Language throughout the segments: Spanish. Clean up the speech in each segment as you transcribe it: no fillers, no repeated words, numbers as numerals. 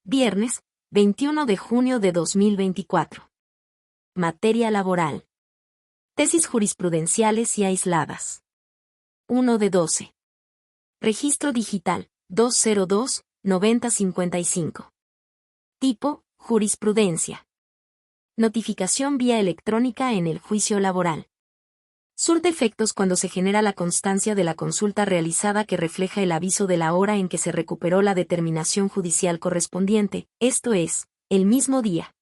Viernes, 21 de junio de 2024. Materia laboral. Tesis jurisprudenciales y aisladas. 1 de 12. Registro digital, 202-9055. Tipo, jurisprudencia. Notificación vía electrónica en el juicio laboral. Surte efectos cuando se genera la constancia de la consulta realizada que refleja el aviso de la hora en que se recuperó la determinación judicial correspondiente, esto es, el mismo día.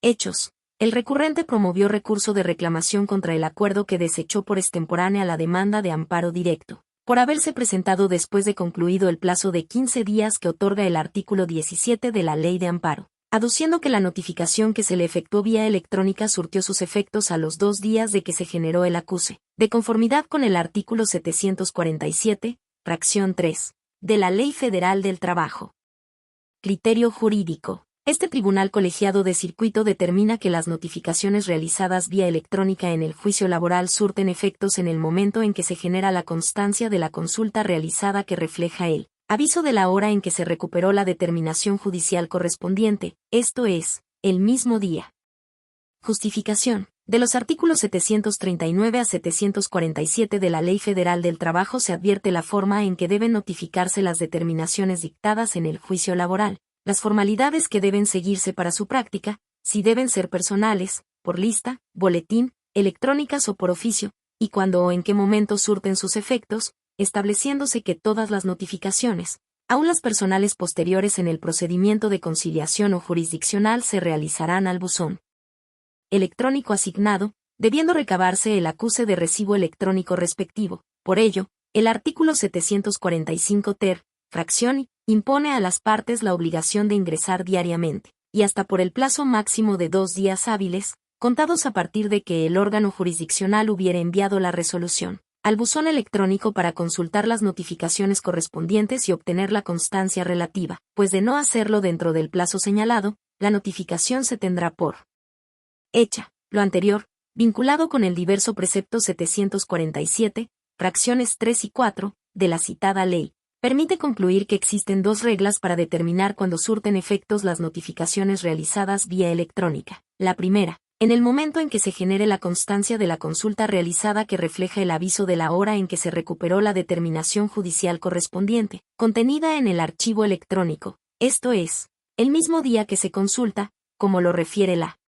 Hechos. El recurrente promovió recurso de reclamación contra el acuerdo que desechó por extemporánea la demanda de amparo directo, por haberse presentado después de concluido el plazo de 15 días que otorga el artículo 17 de la Ley de Amparo, aduciendo que la notificación que se le efectuó vía electrónica surtió sus efectos a los 2 días de que se generó el acuse, de conformidad con el artículo 747, fracción 3, de la Ley Federal del Trabajo. Criterio jurídico. Este tribunal colegiado de circuito determina que las notificaciones realizadas vía electrónica en el juicio laboral surten efectos en el momento en que se genera la constancia de la consulta realizada que refleja el aviso de la hora en que se recuperó la determinación judicial correspondiente, esto es, el mismo día. Justificación. De los artículos 739 a 747 de la Ley Federal del Trabajo se advierte la forma en que deben notificarse las determinaciones dictadas en el juicio laboral, las formalidades que deben seguirse para su práctica, si deben ser personales, por lista, boletín, electrónicas o por oficio, y cuándo o en qué momento surten sus efectos, estableciéndose que todas las notificaciones, aun las personales posteriores en el procedimiento de conciliación o jurisdiccional, se realizarán al buzón electrónico asignado, debiendo recabarse el acuse de recibo electrónico respectivo. Por ello, el artículo 745 ter, fracción, impone a las partes la obligación de ingresar diariamente, y hasta por el plazo máximo de 2 días hábiles, contados a partir de que el órgano jurisdiccional hubiera enviado la resolución al buzón electrónico para consultar las notificaciones correspondientes y obtener la constancia relativa, pues de no hacerlo dentro del plazo señalado, la notificación se tendrá por hecha. Lo anterior, vinculado con el diverso precepto 747, fracciones 3 y 4, de la citada ley, permite concluir que existen 2 reglas para determinar cuándo surten efectos las notificaciones realizadas vía electrónica. La primera, en el momento en que se genere la constancia de la consulta realizada que refleja el aviso de la hora en que se recuperó la determinación judicial correspondiente, contenida en el archivo electrónico, esto es, el mismo día que se consulta, como lo refiere la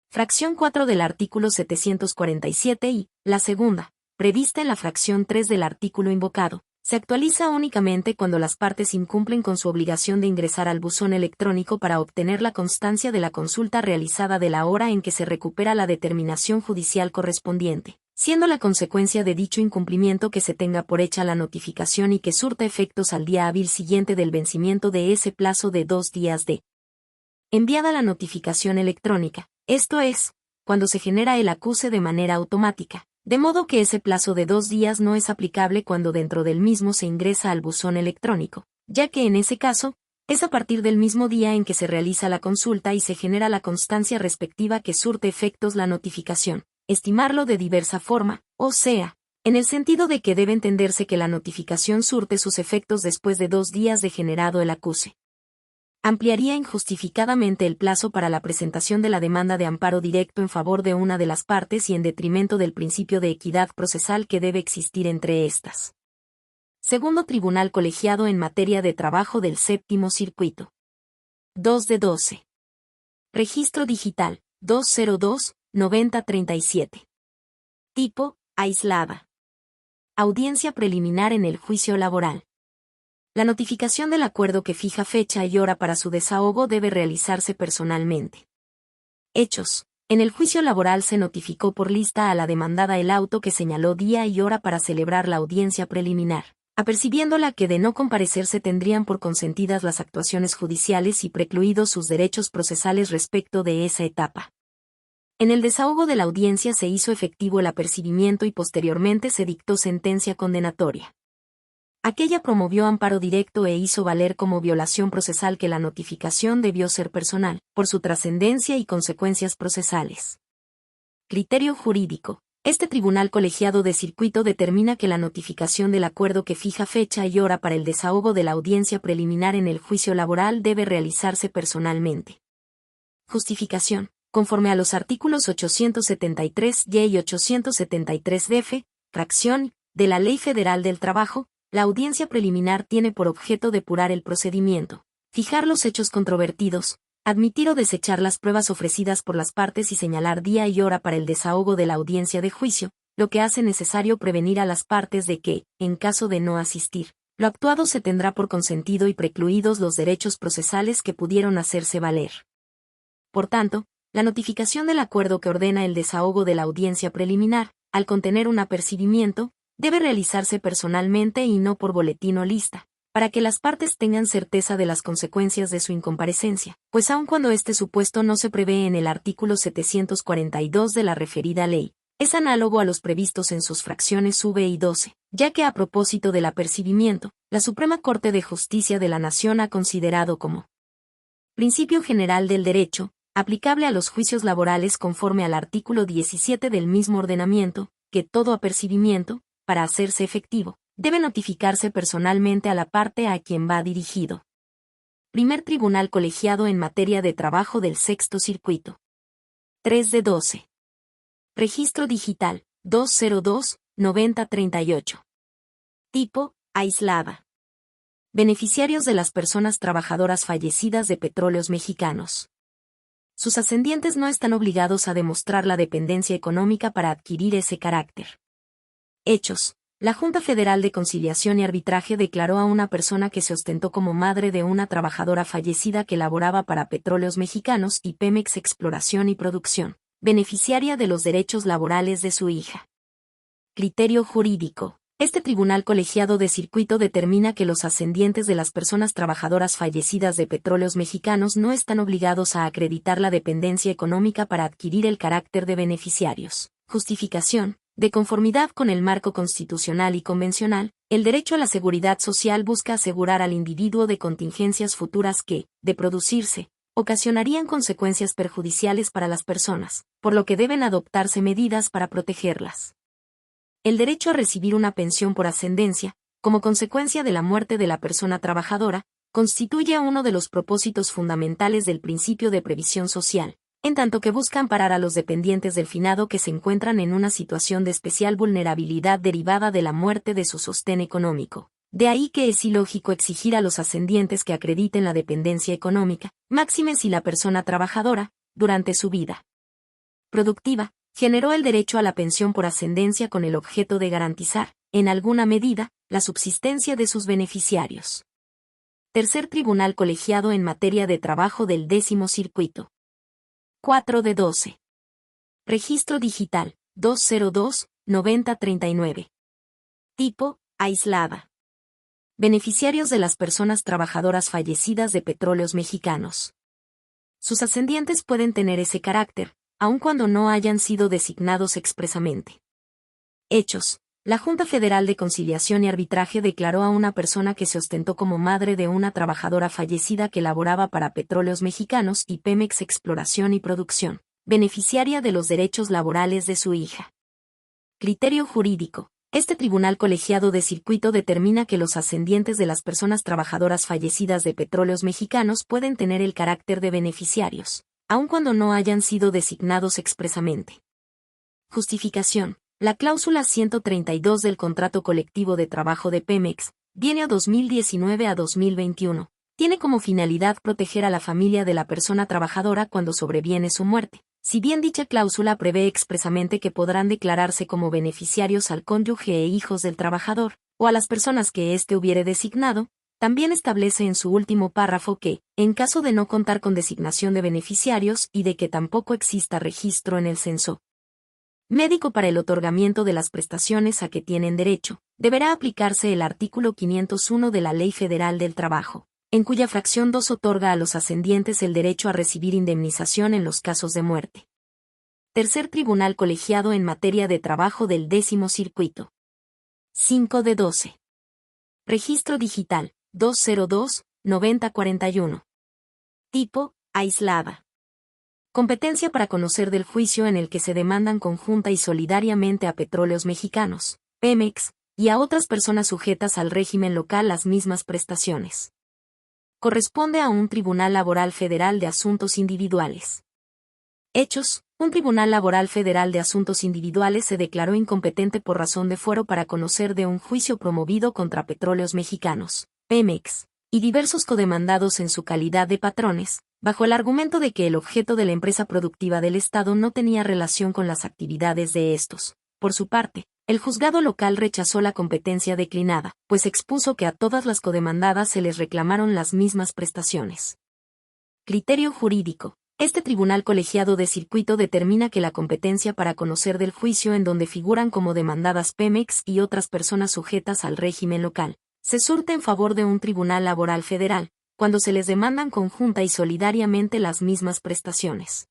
fracción 4 del artículo 747 y, la segunda, prevista en la fracción 3 del artículo invocado, se actualiza únicamente cuando las partes incumplen con su obligación de ingresar al buzón electrónico para obtener la constancia de la consulta realizada de la hora en que se recupera la determinación judicial correspondiente, siendo la consecuencia de dicho incumplimiento que se tenga por hecha la notificación y que surta efectos al día hábil siguiente del vencimiento de ese plazo de 2 días de enviada la notificación electrónica, esto es, cuando se genera el acuse de manera automática. De modo que ese plazo de 2 días no es aplicable cuando dentro del mismo se ingresa al buzón electrónico, ya que en ese caso, es a partir del mismo día en que se realiza la consulta y se genera la constancia respectiva que surte efectos la notificación. Estimarlo de diversa forma, o sea, en el sentido de que debe entenderse que la notificación surte sus efectos después de 2 días de generado el acuse. Ampliaría injustificadamente el plazo para la presentación de la demanda de amparo directo en favor de una de las partes y en detrimento del principio de equidad procesal que debe existir entre estas. Segundo Tribunal Colegiado en Materia de Trabajo del Séptimo Circuito. 2 de 12. Registro digital, 202-9037. Tipo, aislada. Audiencia preliminar en el juicio laboral. La notificación del acuerdo que fija fecha y hora para su desahogo debe realizarse personalmente. Hechos. En el juicio laboral se notificó por lista a la demandada el auto que señaló día y hora para celebrar la audiencia preliminar, apercibiéndola que de no comparecerse tendrían por consentidas las actuaciones judiciales y precluidos sus derechos procesales respecto de esa etapa. En el desahogo de la audiencia se hizo efectivo el apercibimiento y posteriormente se dictó sentencia condenatoria. Aquella promovió amparo directo e hizo valer como violación procesal que la notificación debió ser personal, por su trascendencia y consecuencias procesales. Criterio jurídico. Este tribunal colegiado de circuito determina que la notificación del acuerdo que fija fecha y hora para el desahogo de la audiencia preliminar en el juicio laboral debe realizarse personalmente. Justificación. Conforme a los artículos 873-Y y 873-Df, fracción, de la Ley Federal del Trabajo, la audiencia preliminar tiene por objeto depurar el procedimiento, fijar los hechos controvertidos, admitir o desechar las pruebas ofrecidas por las partes y señalar día y hora para el desahogo de la audiencia de juicio, lo que hace necesario prevenir a las partes de que, en caso de no asistir, lo actuado se tendrá por consentido y precluidos los derechos procesales que pudieron hacerse valer. Por tanto, la notificación del acuerdo que ordena el desahogo de la audiencia preliminar, al contener un apercibimiento, debe realizarse personalmente y no por boletín o lista, para que las partes tengan certeza de las consecuencias de su incomparecencia, pues aun cuando este supuesto no se prevé en el artículo 742 de la referida ley, es análogo a los previstos en sus fracciones V y 12, ya que a propósito del apercibimiento, la Suprema Corte de Justicia de la Nación ha considerado como principio general del derecho, aplicable a los juicios laborales conforme al artículo 17 del mismo ordenamiento, que todo apercibimiento, para hacerse efectivo, debe notificarse personalmente a la parte a quien va dirigido. Primer Tribunal Colegiado en Materia de Trabajo del Sexto Circuito. 3 de 12. Registro Digital, 202-9038. Tipo, aislada. Beneficiarios de las personas trabajadoras fallecidas de Petróleos Mexicanos. Sus ascendientes no están obligados a demostrar la dependencia económica para adquirir ese carácter. Hechos. La Junta Federal de Conciliación y Arbitraje declaró a una persona que se ostentó como madre de una trabajadora fallecida que laboraba para Petróleos Mexicanos y Pemex Exploración y Producción, beneficiaria de los derechos laborales de su hija. Criterio jurídico. Este tribunal colegiado de circuito determina que los ascendientes de las personas trabajadoras fallecidas de Petróleos Mexicanos no están obligados a acreditar la dependencia económica para adquirir el carácter de beneficiarios. Justificación. De conformidad con el marco constitucional y convencional, el derecho a la seguridad social busca asegurar al individuo de contingencias futuras que, de producirse, ocasionarían consecuencias perjudiciales para las personas, por lo que deben adoptarse medidas para protegerlas. El derecho a recibir una pensión por ascendencia, como consecuencia de la muerte de la persona trabajadora, constituye uno de los propósitos fundamentales del principio de previsión social, en tanto que busca amparar a los dependientes del finado que se encuentran en una situación de especial vulnerabilidad derivada de la muerte de su sostén económico. De ahí que es ilógico exigir a los ascendientes que acrediten la dependencia económica, máxime si la persona trabajadora, durante su vida productiva, generó el derecho a la pensión por ascendencia con el objeto de garantizar, en alguna medida, la subsistencia de sus beneficiarios. Tercer Tribunal Colegiado en Materia de Trabajo del Décimo Circuito. 4 de 12. Registro Digital, 202-9039. Tipo, aislada. Beneficiarios de las personas trabajadoras fallecidas de Petróleos Mexicanos. Sus ascendientes pueden tener ese carácter, aun cuando no hayan sido designados expresamente. Hechos. La Junta Federal de Conciliación y Arbitraje declaró a una persona que se ostentó como madre de una trabajadora fallecida que laboraba para Petróleos Mexicanos y Pemex Exploración y Producción, beneficiaria de los derechos laborales de su hija. Criterio jurídico. Este tribunal colegiado de circuito determina que los ascendientes de las personas trabajadoras fallecidas de Petróleos Mexicanos pueden tener el carácter de beneficiarios, aun cuando no hayan sido designados expresamente. Justificación. La cláusula 132 del Contrato Colectivo de Trabajo de Pemex, bienio 2019 a 2021, tiene como finalidad proteger a la familia de la persona trabajadora cuando sobreviene su muerte. Si bien dicha cláusula prevé expresamente que podrán declararse como beneficiarios al cónyuge e hijos del trabajador, o a las personas que éste hubiere designado, también establece en su último párrafo que, en caso de no contar con designación de beneficiarios y de que tampoco exista registro en el censo médico para el otorgamiento de las prestaciones a que tienen derecho, deberá aplicarse el artículo 501 de la Ley Federal del Trabajo, en cuya fracción 2 otorga a los ascendientes el derecho a recibir indemnización en los casos de muerte. Tercer Tribunal Colegiado en Materia de Trabajo del Décimo Circuito. 5 de 12. Registro Digital, 202-9041. Tipo, aislada. Competencia para conocer del juicio en el que se demandan conjunta y solidariamente a Petróleos Mexicanos, Pemex, y a otras personas sujetas al régimen local las mismas prestaciones. Corresponde a un Tribunal Laboral Federal de Asuntos Individuales. Hechos. Un Tribunal Laboral Federal de Asuntos Individuales se declaró incompetente por razón de fuero para conocer de un juicio promovido contra Petróleos Mexicanos, Pemex, y diversos codemandados en su calidad de patrones, bajo el argumento de que el objeto de la empresa productiva del Estado no tenía relación con las actividades de estos. Por su parte, el juzgado local rechazó la competencia declinada, pues expuso que a todas las codemandadas se les reclamaron las mismas prestaciones. Criterio jurídico. Este tribunal colegiado de circuito determina que la competencia para conocer del juicio en donde figuran como demandadas Pemex y otras personas sujetas al régimen local, se surte en favor de un tribunal laboral federal, cuando se les demandan conjunta y solidariamente las mismas prestaciones.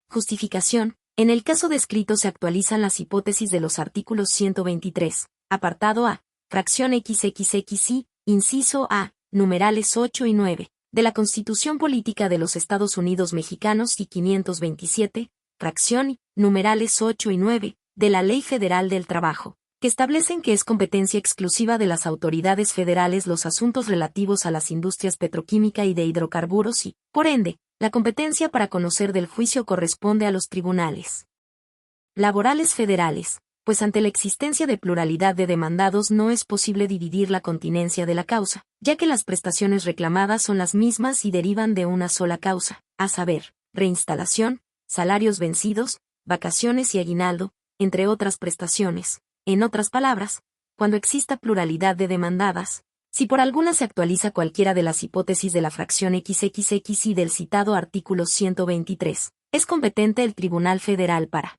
Justificación. En el caso descrito se actualizan las hipótesis de los artículos 123, apartado A, fracción XXXI, inciso A, numerales 8 y 9, de la Constitución Política de los Estados Unidos Mexicanos y 527, fracción I, numerales 8 y 9, de la Ley Federal del Trabajo, que establecen que es competencia exclusiva de las autoridades federales los asuntos relativos a las industrias petroquímica y de hidrocarburos y, por ende, la competencia para conocer del juicio corresponde a los tribunales laborales federales, pues ante la existencia de pluralidad de demandados no es posible dividir la continencia de la causa, ya que las prestaciones reclamadas son las mismas y derivan de una sola causa, a saber, reinstalación, salarios vencidos, vacaciones y aguinaldo, entre otras prestaciones. En otras palabras, cuando exista pluralidad de demandadas, si por alguna se actualiza cualquiera de las hipótesis de la fracción XXXI del citado artículo 123, es competente el Tribunal Federal para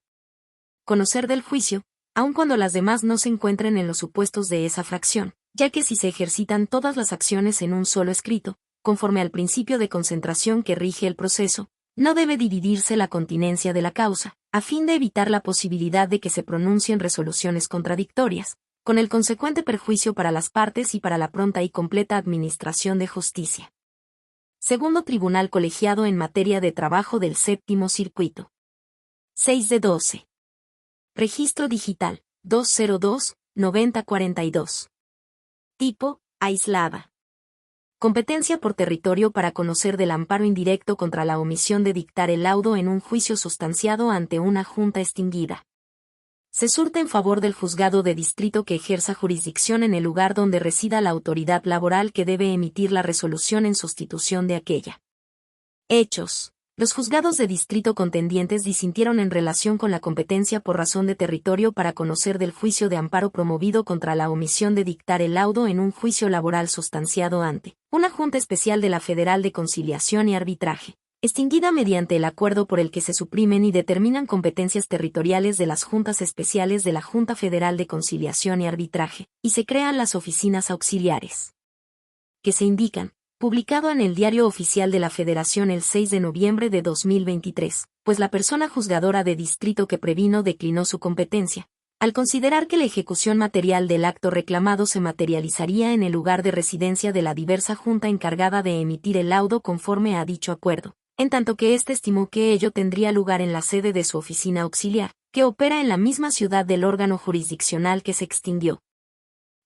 conocer del juicio, aun cuando las demás no se encuentren en los supuestos de esa fracción, ya que si se ejercitan todas las acciones en un solo escrito, conforme al principio de concentración que rige el proceso, no debe dividirse la continencia de la causa, a fin de evitar la posibilidad de que se pronuncien resoluciones contradictorias, con el consecuente perjuicio para las partes y para la pronta y completa administración de justicia. Segundo Tribunal Colegiado en Materia de Trabajo del Séptimo Circuito. 6 de 12. Registro Digital, 202-9042. Tipo, aislada. Competencia por territorio para conocer del amparo indirecto contra la omisión de dictar el laudo en un juicio sustanciado ante una junta extinguida. Se surte en favor del juzgado de distrito que ejerza jurisdicción en el lugar donde resida la autoridad laboral que debe emitir la resolución en sustitución de aquella. Hechos. Los juzgados de distrito contendientes disintieron en relación con la competencia por razón de territorio para conocer del juicio de amparo promovido contra la omisión de dictar el laudo en un juicio laboral sustanciado ante una Junta Especial de la Federal de Conciliación y Arbitraje, extinguida mediante el acuerdo por el que se suprimen y determinan competencias territoriales de las Juntas Especiales de la Junta Federal de Conciliación y Arbitraje, y se crean las oficinas auxiliares, que se indican, publicado en el Diario Oficial de la Federación el 6 de noviembre de 2023, pues la persona juzgadora de distrito que previno declinó su competencia, al considerar que la ejecución material del acto reclamado se materializaría en el lugar de residencia de la diversa junta encargada de emitir el laudo conforme a dicho acuerdo, en tanto que éste estimó que ello tendría lugar en la sede de su oficina auxiliar, que opera en la misma ciudad del órgano jurisdiccional que se extinguió.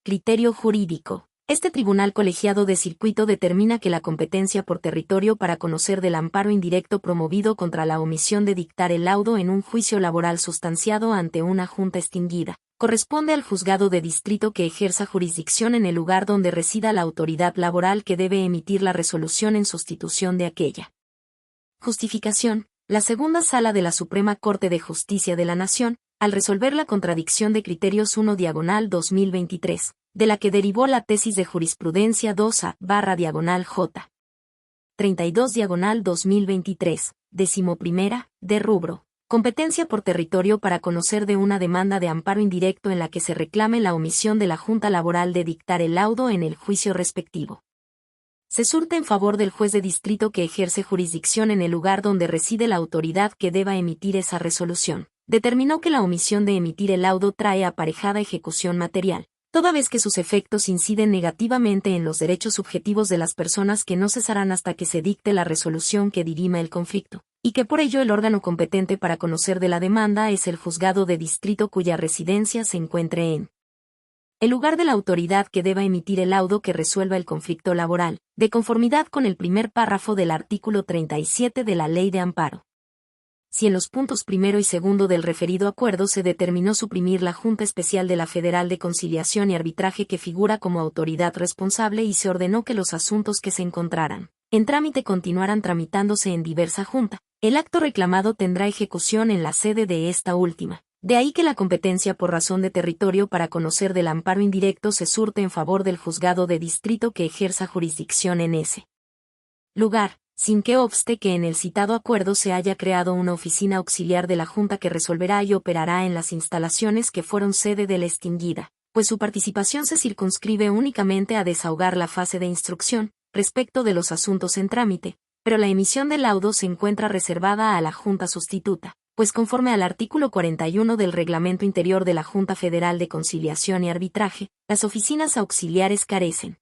Criterio jurídico. Este tribunal colegiado de circuito determina que la competencia por territorio para conocer del amparo indirecto promovido contra la omisión de dictar el laudo en un juicio laboral sustanciado ante una junta extinguida, corresponde al juzgado de distrito que ejerza jurisdicción en el lugar donde resida la autoridad laboral que debe emitir la resolución en sustitución de aquella. Justificación. La segunda sala de la Suprema Corte de Justicia de la Nación, al resolver la contradicción de criterios 1/2023, de la que derivó la tesis de jurisprudencia 2A/J. 32/2023, 11ª, de rubro, competencia por territorio para conocer de una demanda de amparo indirecto en la que se reclame la omisión de la Junta Laboral de dictar el laudo en el juicio respectivo. Se surte en favor del juez de distrito que ejerce jurisdicción en el lugar donde reside la autoridad que deba emitir esa resolución. Determinó que la omisión de emitir el laudo trae aparejada ejecución material, toda vez que sus efectos inciden negativamente en los derechos subjetivos de las personas que no cesarán hasta que se dicte la resolución que dirima el conflicto, y que por ello el órgano competente para conocer de la demanda es el juzgado de distrito cuya residencia se encuentre en el lugar de la autoridad que deba emitir el laudo que resuelva el conflicto laboral, de conformidad con el primer párrafo del artículo 37 de la Ley de Amparo. Si en los puntos primero y segundo del referido acuerdo se determinó suprimir la Junta Especial de la Federal de Conciliación y Arbitraje que figura como autoridad responsable y se ordenó que los asuntos que se encontraran en trámite continuaran tramitándose en diversa junta, el acto reclamado tendrá ejecución en la sede de esta última. De ahí que la competencia por razón de territorio para conocer del amparo indirecto se surte en favor del juzgado de distrito que ejerza jurisdicción en ese lugar, sin que obste que en el citado acuerdo se haya creado una oficina auxiliar de la Junta que resolverá y operará en las instalaciones que fueron sede de la extinguida, pues su participación se circunscribe únicamente a desahogar la fase de instrucción, respecto de los asuntos en trámite, pero la emisión del laudo se encuentra reservada a la Junta sustituta, pues conforme al artículo 41 del Reglamento Interior de la Junta Federal de Conciliación y Arbitraje, las oficinas auxiliares carecen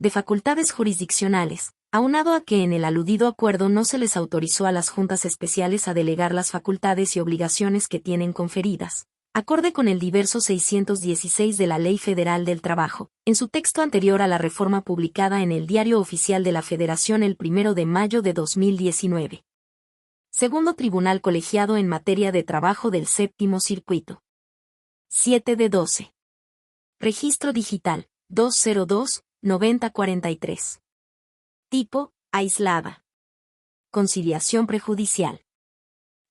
de facultades jurisdiccionales, aunado a que en el aludido acuerdo no se les autorizó a las juntas especiales a delegar las facultades y obligaciones que tienen conferidas, acorde con el diverso 616 de la Ley Federal del Trabajo, en su texto anterior a la reforma publicada en el Diario Oficial de la Federación el 1 de mayo de 2019. Segundo Tribunal Colegiado en Materia de Trabajo del Séptimo Circuito. 7 de 12. Registro Digital, 202-9043. Tipo, aislada. Conciliación prejudicial.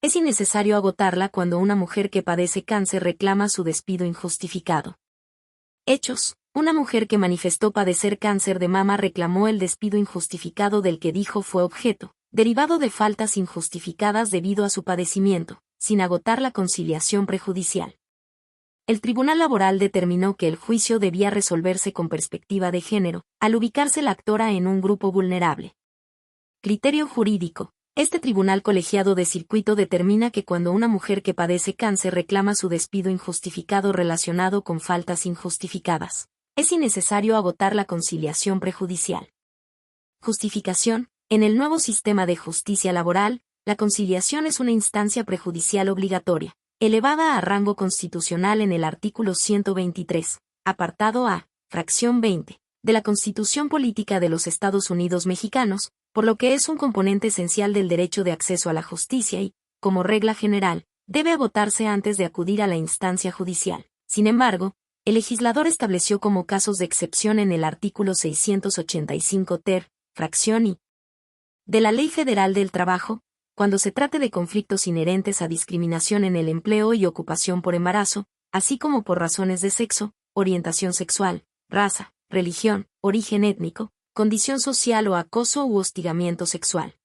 Es innecesario agotarla cuando una mujer que padece cáncer reclama su despido injustificado. Hechos. Una mujer que manifestó padecer cáncer de mama reclamó el despido injustificado del que dijo fue objeto, derivado de faltas injustificadas debido a su padecimiento, sin agotar la conciliación prejudicial. El Tribunal Laboral determinó que el juicio debía resolverse con perspectiva de género, al ubicarse la actora en un grupo vulnerable. Criterio jurídico. Este tribunal colegiado de circuito determina que cuando una mujer que padece cáncer reclama su despido injustificado relacionado con faltas injustificadas, es innecesario agotar la conciliación prejudicial. Justificación. En el nuevo sistema de justicia laboral, la conciliación es una instancia prejudicial obligatoria, elevada a rango constitucional en el artículo 123, apartado A, fracción 20, de la Constitución Política de los Estados Unidos Mexicanos, por lo que es un componente esencial del derecho de acceso a la justicia y, como regla general, debe agotarse antes de acudir a la instancia judicial. Sin embargo, el legislador estableció como casos de excepción en el artículo 685 ter, fracción I, de la Ley Federal del Trabajo, cuando se trate de conflictos inherentes a discriminación en el empleo y ocupación por embarazo, así como por razones de sexo, orientación sexual, raza, religión, origen étnico, condición social o acoso u hostigamiento sexual.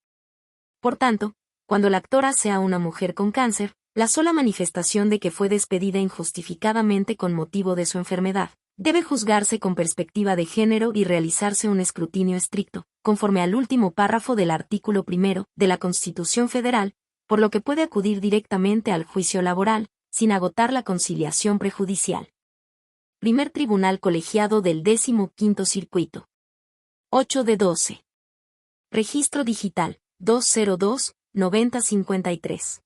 Por tanto, cuando la actora sea una mujer con cáncer, la sola manifestación de que fue despedida injustificadamente con motivo de su enfermedad, debe juzgarse con perspectiva de género y realizarse un escrutinio estricto, conforme al último párrafo del artículo 1 de la Constitución Federal, por lo que puede acudir directamente al juicio laboral, sin agotar la conciliación prejudicial. Primer Tribunal Colegiado del 15º Circuito. 8 de 12. Registro Digital, 202-9053.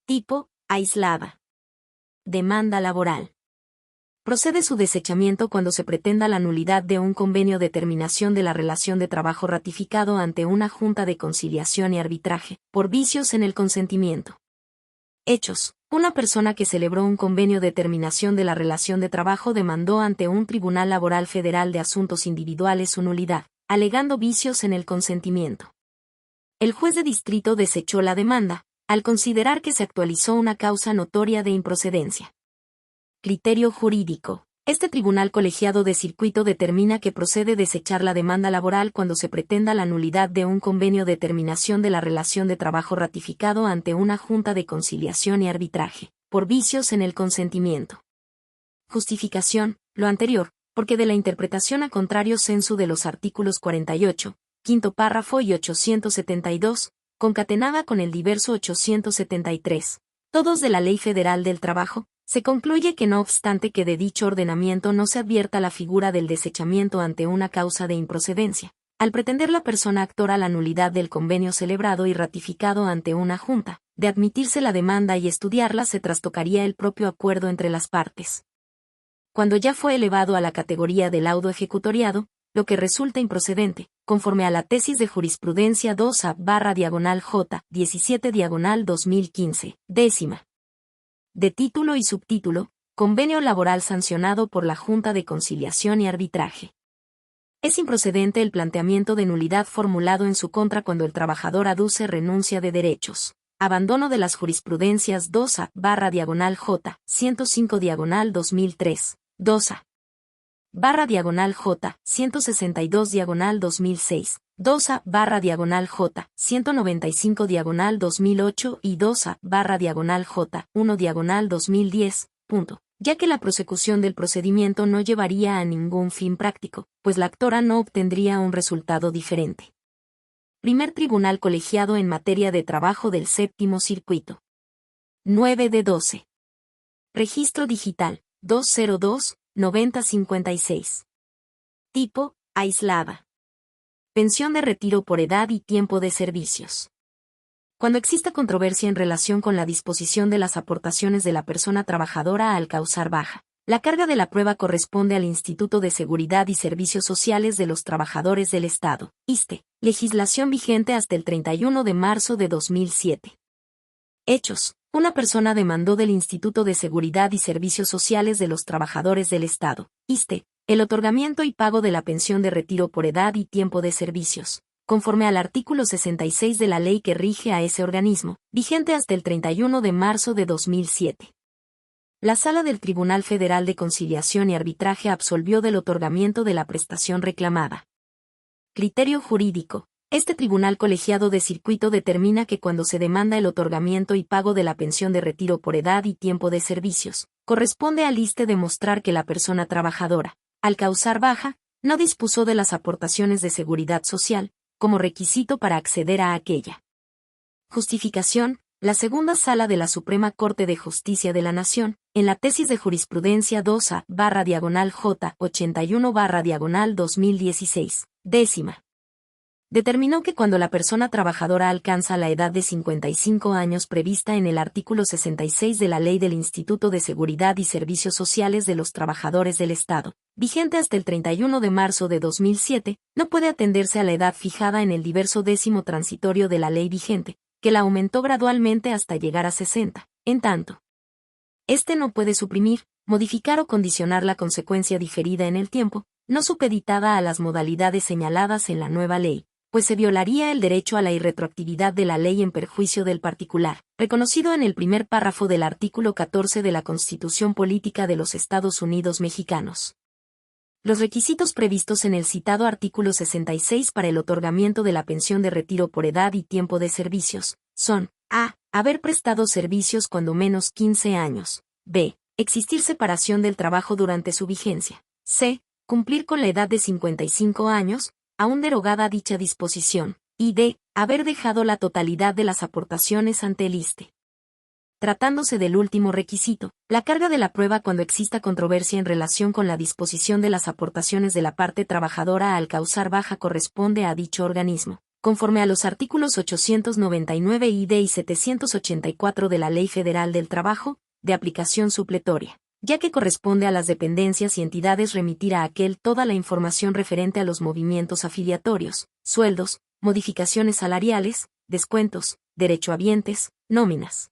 Tipo, aislada. Demanda laboral. Procede su desechamiento cuando se pretenda la nulidad de un convenio de terminación de la relación de trabajo ratificado ante una Junta de Conciliación y Arbitraje, por vicios en el consentimiento. Hechos. Una persona que celebró un convenio de terminación de la relación de trabajo demandó ante un Tribunal Laboral Federal de Asuntos Individuales su nulidad, alegando vicios en el consentimiento. El juez de distrito desechó la demanda, al considerar que se actualizó una causa notoria de improcedencia. Criterio jurídico. Este tribunal colegiado de circuito determina que procede desechar la demanda laboral cuando se pretenda la nulidad de un convenio de terminación de la relación de trabajo ratificado ante una Junta de Conciliación y Arbitraje, por vicios en el consentimiento. Justificación. Lo anterior, porque de la interpretación a contrario sensu de los artículos 48, quinto párrafo y 872, concatenada con el diverso 873, todos de la Ley Federal del Trabajo, se concluye que no obstante que de dicho ordenamiento no se advierta la figura del desechamiento ante una causa de improcedencia, Al pretender la persona actora la nulidad del convenio celebrado y ratificado ante una junta, de admitirse la demanda y estudiarla se trastocaría el propio acuerdo entre las partes. Cuando ya fue elevado a la categoría de laudo ejecutoriado, lo que resulta improcedente, conforme a la tesis de jurisprudencia 2A/J 17/2015, décima. De título y subtítulo, Convenio laboral sancionado por la Junta de Conciliación y Arbitraje. Es improcedente el planteamiento de nulidad formulado en su contra cuando el trabajador aduce renuncia de derechos, abandono de las jurisprudencias 2A/J 105/2003, 2A/J 162/2006, 2A/J 195/2008 y 2A/J 1/2010, ya que la prosecución del procedimiento no llevaría a ningún fin práctico, pues la actora no obtendría un resultado diferente. Primer Tribunal Colegiado en Materia de Trabajo del Séptimo Circuito. 9 de 12. Registro Digital, 202-9056. Tipo, aislada. Pensión de retiro por edad y tiempo de servicios. Cuando exista controversia en relación con la disposición de las aportaciones de la persona trabajadora al causar baja, la carga de la prueba corresponde al Instituto de Seguridad y Servicios Sociales de los Trabajadores del Estado, ISSSTE, legislación vigente hasta el 31 de marzo de 2007. Hechos. Una persona demandó del Instituto de Seguridad y Servicios Sociales de los Trabajadores del Estado, ISSSTE, el otorgamiento y pago de la pensión de retiro por edad y tiempo de servicios, conforme al artículo 66 de la ley que rige a ese organismo, vigente hasta el 31 de marzo de 2007. La Sala del Tribunal Federal de Conciliación y Arbitraje absolvió del otorgamiento de la prestación reclamada. Criterio jurídico. Este tribunal colegiado de circuito determina que cuando se demanda el otorgamiento y pago de la pensión de retiro por edad y tiempo de servicios, corresponde al ISSSTE demostrar que la persona trabajadora, al causar baja, no dispuso de las aportaciones de seguridad social, como requisito para acceder a aquella. Justificación. La segunda sala de la Suprema Corte de Justicia de la Nación, en la tesis de jurisprudencia 2A/J 81/2016, décima. Determinó que cuando la persona trabajadora alcanza la edad de 55 años prevista en el artículo 66 de la Ley del Instituto de Seguridad y Servicios Sociales de los Trabajadores del Estado, vigente hasta el 31 de marzo de 2007, no puede atenderse a la edad fijada en el diverso décimo transitorio de la ley vigente, que la aumentó gradualmente hasta llegar a 60, en tanto. Este no puede suprimir, modificar o condicionar la consecuencia diferida en el tiempo, no supeditada a las modalidades señaladas en la nueva ley, pues se violaría el derecho a la irretroactividad de la ley en perjuicio del particular, reconocido en el primer párrafo del artículo 14 de la Constitución Política de los Estados Unidos Mexicanos. Los requisitos previstos en el citado artículo 66 para el otorgamiento de la pensión de retiro por edad y tiempo de servicios, son: a. Haber prestado servicios cuando menos 15 años. b. Existir separación del trabajo durante su vigencia. c. Cumplir con la edad de 55 años, aún derogada dicha disposición. Y d. Haber dejado la totalidad de las aportaciones ante el ISSSTE. Tratándose del último requisito, la carga de la prueba cuando exista controversia en relación con la disposición de las aportaciones de la parte trabajadora al causar baja corresponde a dicho organismo, conforme a los artículos 899 id y 784 de la Ley Federal del Trabajo, de aplicación supletoria, ya que corresponde a las dependencias y entidades remitir a aquel toda la información referente a los movimientos afiliatorios, sueldos, modificaciones salariales, descuentos, derechohabientes, nóminas,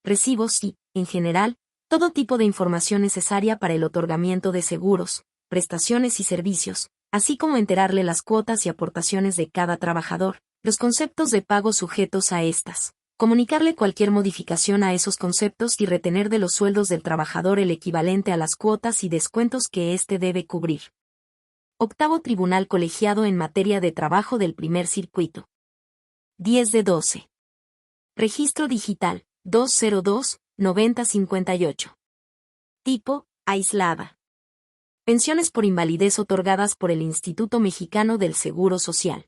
recibos y, en general, todo tipo de información necesaria para el otorgamiento de seguros, prestaciones y servicios, así como enterarle las cuotas y aportaciones de cada trabajador, los conceptos de pago sujetos a estas, comunicarle cualquier modificación a esos conceptos y retener de los sueldos del trabajador el equivalente a las cuotas y descuentos que éste debe cubrir. Octavo Tribunal Colegiado en Materia de Trabajo del Primer Circuito. 10 de 12. Registro Digital. 202-9058. Tipo, aislada. Pensiones por invalidez otorgadas por el Instituto Mexicano del Seguro Social.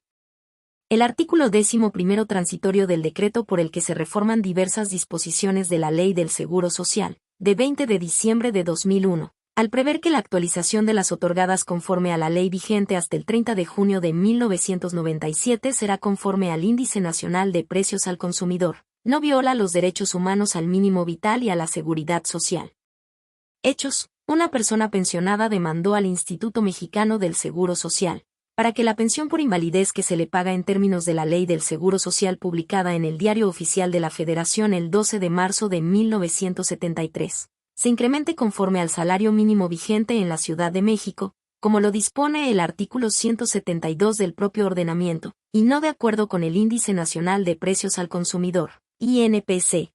El artículo 11º transitorio del decreto por el que se reforman diversas disposiciones de la Ley del Seguro Social, de 20 de diciembre de 2001, al prever que la actualización de las otorgadas conforme a la ley vigente hasta el 30 de junio de 1997 será conforme al Índice Nacional de Precios al Consumidor, no viola los derechos humanos al mínimo vital y a la seguridad social. Hechos: una persona pensionada demandó al Instituto Mexicano del Seguro Social, para que la pensión por invalidez que se le paga en términos de la Ley del Seguro Social publicada en el Diario Oficial de la Federación el 12 de marzo de 1973, se incremente conforme al salario mínimo vigente en la Ciudad de México, como lo dispone el artículo 172 del propio ordenamiento, y no de acuerdo con el Índice Nacional de Precios al Consumidor, INPC.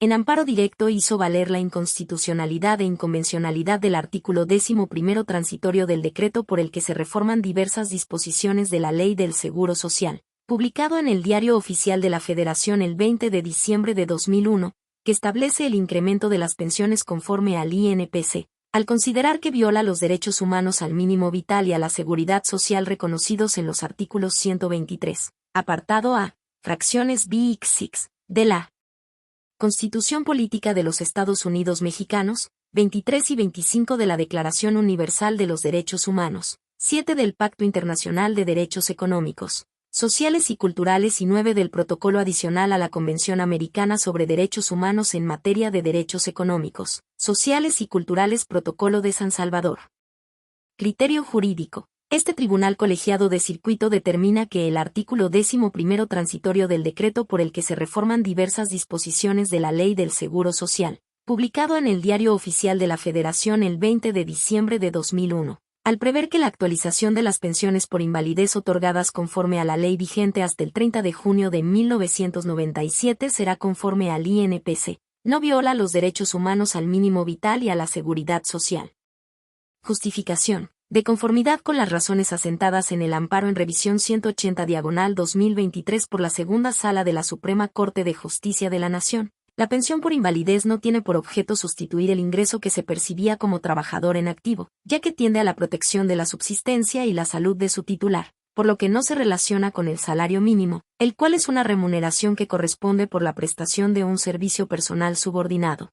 En amparo directo hizo valer la inconstitucionalidad e inconvencionalidad del artículo 11º transitorio del decreto por el que se reforman diversas disposiciones de la Ley del Seguro Social, publicado en el Diario Oficial de la Federación el 20 de diciembre de 2001, que establece el incremento de las pensiones conforme al INPC, al considerar que viola los derechos humanos al mínimo vital y a la seguridad social reconocidos en los artículos 123, apartado A, fracciones B y 6, de la Constitución Política de los Estados Unidos Mexicanos, 23 y 25 de la Declaración Universal de los Derechos Humanos, 7 del Pacto Internacional de Derechos Económicos, Sociales y Culturales y 9 del Protocolo Adicional a la Convención Americana sobre Derechos Humanos en materia de derechos económicos, sociales y culturales. Protocolo de San Salvador. Criterio jurídico. Este tribunal colegiado de circuito determina que el artículo 11º transitorio del decreto por el que se reforman diversas disposiciones de la Ley del Seguro Social, publicado en el Diario Oficial de la Federación el 20 de diciembre de 2001, al prever que la actualización de las pensiones por invalidez otorgadas conforme a la ley vigente hasta el 30 de junio de 1997 será conforme al INPC, no viola los derechos humanos al mínimo vital y a la seguridad social. Justificación. De conformidad con las razones asentadas en el amparo en revisión 180/2023 por la Segunda Sala de la Suprema Corte de Justicia de la Nación, la pensión por invalidez no tiene por objeto sustituir el ingreso que se percibía como trabajador en activo, ya que tiende a la protección de la subsistencia y la salud de su titular, por lo que no se relaciona con el salario mínimo, el cual es una remuneración que corresponde por la prestación de un servicio personal subordinado.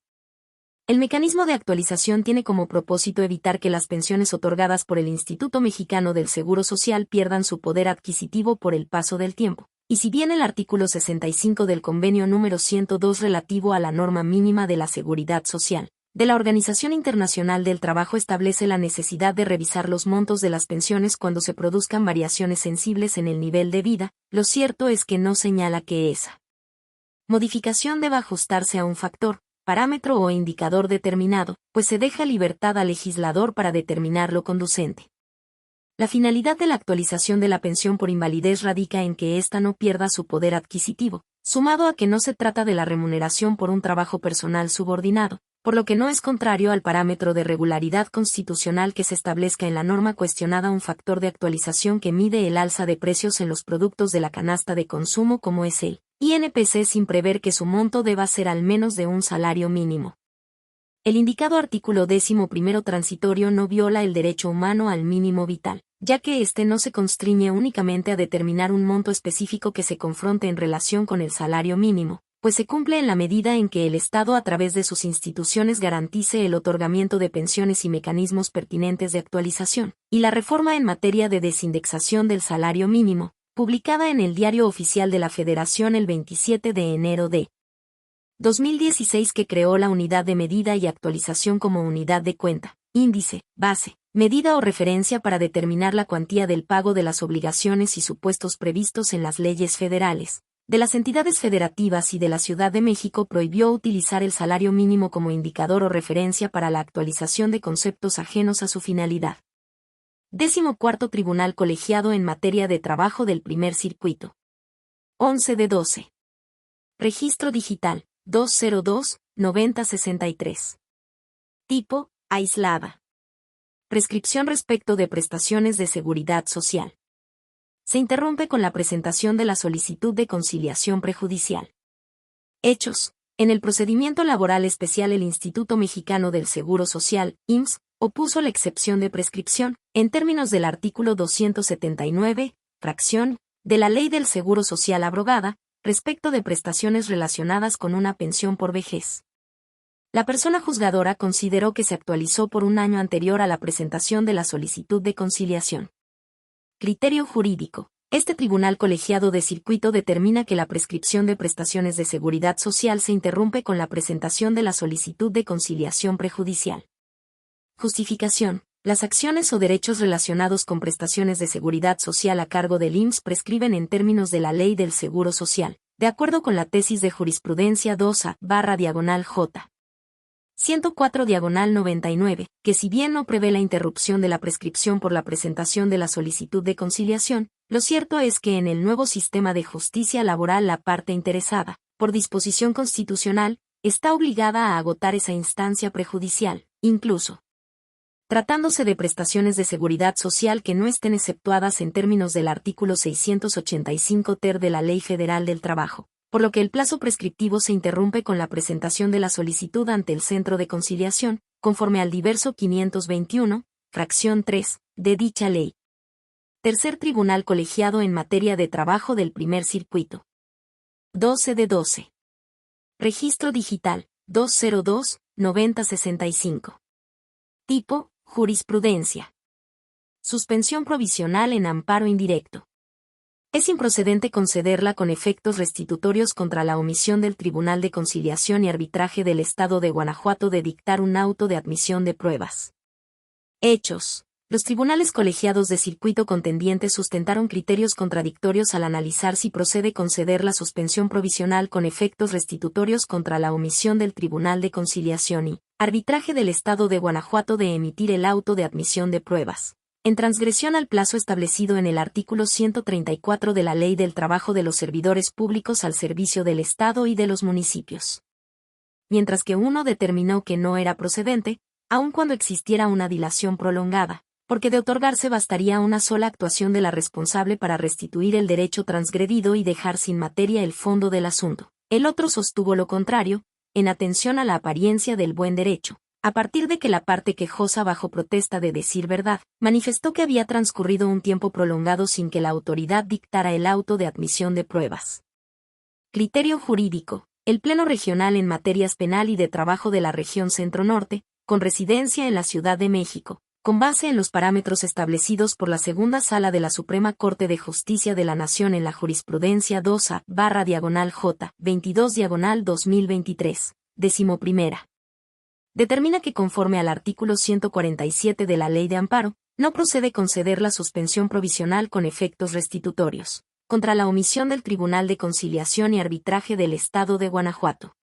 El mecanismo de actualización tiene como propósito evitar que las pensiones otorgadas por el Instituto Mexicano del Seguro Social pierdan su poder adquisitivo por el paso del tiempo. Y si bien el artículo 65 del Convenio número 102 relativo a la norma mínima de la seguridad social de la Organización Internacional del Trabajo establece la necesidad de revisar los montos de las pensiones cuando se produzcan variaciones sensibles en el nivel de vida, lo cierto es que no señala que esa modificación deba ajustarse a un factor, parámetro o indicador determinado, pues se deja libertad al legislador para determinar lo conducente. La finalidad de la actualización de la pensión por invalidez radica en que ésta no pierda su poder adquisitivo, sumado a que no se trata de la remuneración por un trabajo personal subordinado, por lo que no es contrario al parámetro de regularidad constitucional que se establezca en la norma cuestionada un factor de actualización que mide el alza de precios en los productos de la canasta de consumo como es el INPC sin prever que su monto deba ser al menos de un salario mínimo. El indicado artículo 11º transitorio no viola el derecho humano al mínimo vital, ya que éste no se constriñe únicamente a determinar un monto específico que se confronte en relación con el salario mínimo, pues se cumple en la medida en que el Estado a través de sus instituciones garantice el otorgamiento de pensiones y mecanismos pertinentes de actualización, y la reforma en materia de desindexación del salario mínimo, publicada en el Diario Oficial de la Federación el 27 de enero de 2016 que creó la unidad de medida y actualización como unidad de cuenta, índice, base, medida o referencia para determinar la cuantía del pago de las obligaciones y supuestos previstos en las leyes federales. De las entidades federativas y de la Ciudad de México prohibió utilizar el salario mínimo como indicador o referencia para la actualización de conceptos ajenos a su finalidad. 14º Tribunal Colegiado en Materia de Trabajo del Primer Circuito. 11 de 12. Registro Digital, 202-9063. Tipo, aislada. Prescripción respecto de prestaciones de seguridad social. Se interrumpe con la presentación de la solicitud de conciliación prejudicial. Hechos. En el procedimiento laboral especial el Instituto Mexicano del Seguro Social, IMSS, opuso la excepción de prescripción, en términos del artículo 279, fracción, de la Ley del Seguro Social abrogada, respecto de prestaciones relacionadas con una pensión por vejez. La persona juzgadora consideró que se actualizó por un año anterior a la presentación de la solicitud de conciliación. Criterio jurídico. Este tribunal colegiado de circuito determina que la prescripción de prestaciones de seguridad social se interrumpe con la presentación de la solicitud de conciliación prejudicial. Justificación. Las acciones o derechos relacionados con prestaciones de seguridad social a cargo del IMSS prescriben en términos de la Ley del Seguro Social, de acuerdo con la tesis de jurisprudencia 2A/J. 104/99, que si bien no prevé la interrupción de la prescripción por la presentación de la solicitud de conciliación, lo cierto es que en el nuevo sistema de justicia laboral la parte interesada, por disposición constitucional, está obligada a agotar esa instancia prejudicial, incluso tratándose de prestaciones de seguridad social que no estén exceptuadas en términos del artículo 685 ter de la Ley Federal del Trabajo, por lo que el plazo prescriptivo se interrumpe con la presentación de la solicitud ante el Centro de Conciliación, conforme al diverso 521, fracción 3, de dicha ley. Tercer Tribunal Colegiado en Materia de Trabajo del Primer Circuito. 12 de 12. Registro Digital, 202-9065. Tipo, jurisprudencia. Suspensión provisional en amparo indirecto. Es improcedente concederla con efectos restitutorios contra la omisión del Tribunal de Conciliación y Arbitraje del Estado de Guanajuato de dictar un auto de admisión de pruebas. Hechos. Los tribunales colegiados de circuito contendientes sustentaron criterios contradictorios al analizar si procede conceder la suspensión provisional con efectos restitutorios contra la omisión del Tribunal de Conciliación y Arbitraje del Estado de Guanajuato de emitir el auto de admisión de pruebas, en transgresión al plazo establecido en el artículo 134 de la Ley del Trabajo de los Servidores Públicos al servicio del Estado y de los municipios. Mientras que uno determinó que no era procedente, aun cuando existiera una dilación prolongada, porque de otorgarse bastaría una sola actuación de la responsable para restituir el derecho transgredido y dejar sin materia el fondo del asunto. El otro sostuvo lo contrario, en atención a la apariencia del buen derecho, a partir de que la parte quejosa bajo protesta de decir verdad, manifestó que había transcurrido un tiempo prolongado sin que la autoridad dictara el auto de admisión de pruebas. Criterio jurídico. El Pleno Regional en Materias Penal y de Trabajo de la Región Centro-Norte, con residencia en la Ciudad de México, con base en los parámetros establecidos por la Segunda Sala de la Suprema Corte de Justicia de la Nación en la jurisprudencia 2A/J 22/2023, 11ª. Determina que conforme al artículo 147 de la Ley de Amparo, no procede conceder la suspensión provisional con efectos restitutorios, contra la omisión del Tribunal de Conciliación y Arbitraje del Estado de Guanajuato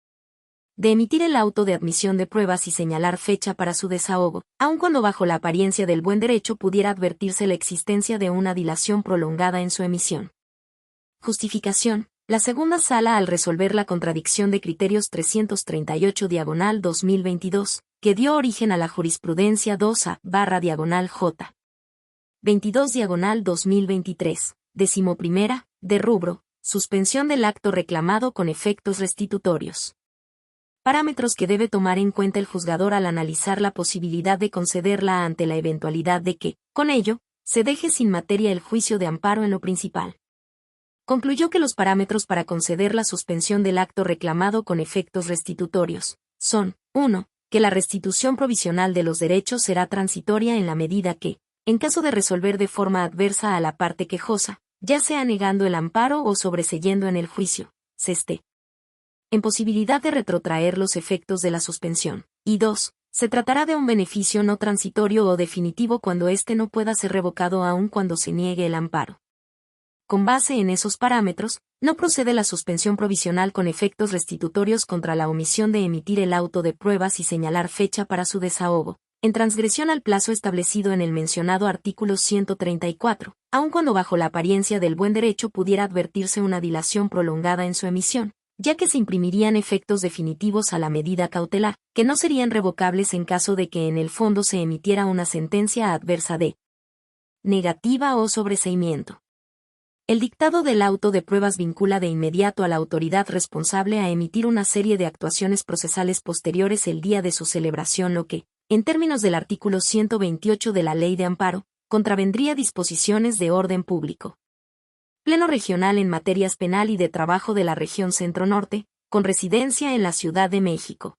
de emitir el auto de admisión de pruebas y señalar fecha para su desahogo, aun cuando bajo la apariencia del buen derecho pudiera advertirse la existencia de una dilación prolongada en su emisión. Justificación. La segunda sala al resolver la contradicción de criterios 338/2022, que dio origen a la jurisprudencia 2A/J 22/2023, 11ª, de rubro, suspensión del acto reclamado con efectos restitutorios. Parámetros que debe tomar en cuenta el juzgador al analizar la posibilidad de concederla ante la eventualidad de que, con ello, se deje sin materia el juicio de amparo en lo principal. Concluyó que los parámetros para conceder la suspensión del acto reclamado con efectos restitutorios son: 1. Que la restitución provisional de los derechos será transitoria en la medida que, en caso de resolver de forma adversa a la parte quejosa, ya sea negando el amparo o sobreseyendo en el juicio, se esté en posibilidad de retrotraer los efectos de la suspensión. Y 2. Se tratará de un beneficio no transitorio o definitivo cuando éste no pueda ser revocado aun cuando se niegue el amparo. Con base en esos parámetros, no procede la suspensión provisional con efectos restitutorios contra la omisión de emitir el auto de pruebas y señalar fecha para su desahogo, en transgresión al plazo establecido en el mencionado artículo 134, aun cuando bajo la apariencia del buen derecho pudiera advertirse una dilación prolongada en su emisión, ya que se imprimirían efectos definitivos a la medida cautelar, que no serían revocables en caso de que en el fondo se emitiera una sentencia adversa de negativa o sobreseimiento. El dictado del auto de pruebas vincula de inmediato a la autoridad responsable a emitir una serie de actuaciones procesales posteriores el día de su celebración, lo que, en términos del artículo 128 de la Ley de Amparo, contravendría disposiciones de orden público. Pleno Regional en Materias Penal y de Trabajo de la Región Centro-Norte, con residencia en la Ciudad de México.